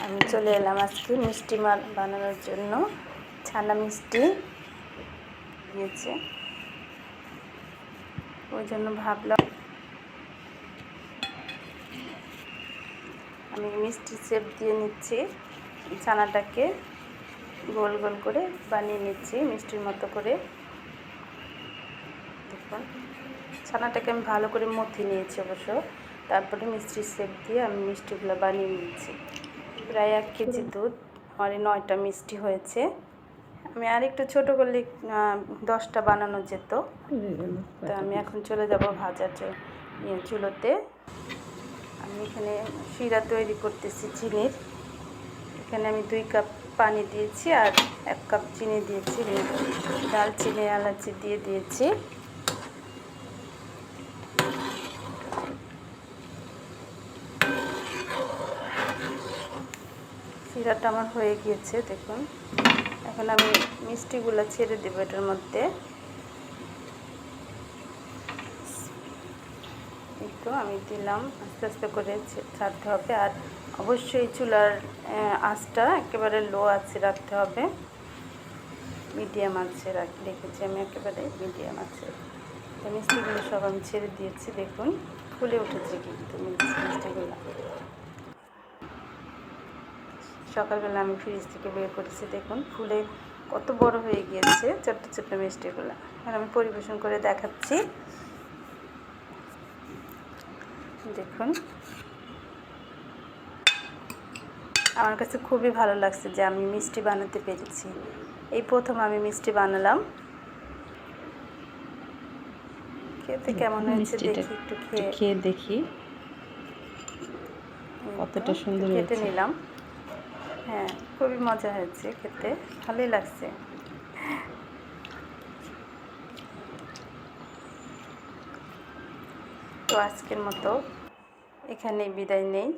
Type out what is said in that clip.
আমি চলে এলাম আজকে মিষ্টি বানানোর জন্য। ছানা মিষ্টি দিয়েছে, ওই জন্য ভাবলাম আমি মিষ্টি শেপ দিয়ে নিচ্ছি। ছানাটাকে গোল গোল করে বানিয়ে নিচ্ছি মিষ্টির মতো করে। দেখুন, ছানাটাকে আমি ভালো করে মথে নিয়েছি অবশ্য। তারপরে মিষ্টির শেপ দিয়ে আমি মিষ্টিগুলো বানিয়ে নিচ্ছি। প্রায় 1 কেজি দুধ, আমার 9টা মিষ্টি হয়েছে। আমি আর একটু ছোটো করলে 10টা বানানো যেত। তো আমি এখন চলে যাব ভাজার চুলোতে। আমি এখানে শিরা তৈরি করতেছি চিনির। এখানে আমি 2 কাপ পানি দিয়েছি আর 1 কাপ চিনি দিয়েছি। দারচিনি এলাচি দিয়ে দিয়েছি। শিরাটা আমার হয়ে গিয়েছে দেখুন। এখন আমি মিষ্টিগুলো ছেড়ে দেবো এটার মধ্যে। একটু আমি দিলাম, আস্তে আস্তে করে ছাড়তে হবে। আর অবশ্যই চুলার আঁচটা একেবারে লো আঁচে রাখতে হবে। মিডিয়াম আঁচে রেখেছি আমি, একেবারে মিডিয়াম আঁচে। তো মিষ্টিগুলো সব আমি ছেড়ে দিয়েছি। দেখুন ফুলে উঠেছে কিন্তু মিষ্টিগুলো। সকালবেলা আমি ফ্রিজ থেকে বের করেছি, দেখুন ফুলে কত বড় হয়ে গিয়েছে ছোট্ট ছোট্ট মিষ্টিগুলো। আর আমি পরিবেশন করে দেখাচ্ছি। দেখুন, আমার কাছে খুবই ভালো লাগছে যে আমি মিষ্টি বানাতে পেরেছি। এই প্রথম আমি মিষ্টি বানালাম। খেতে কেমন হয়েছে দেখি, একটু খেয়ে দেখি কতটা সুন্দর কেটে হয়েছে। নিলাম। হ্যাঁ, খুবই মজা হয়েছে খেতে, ভালোই লাগছে। তো আজকের মতো এখানেই বিদায় নেই।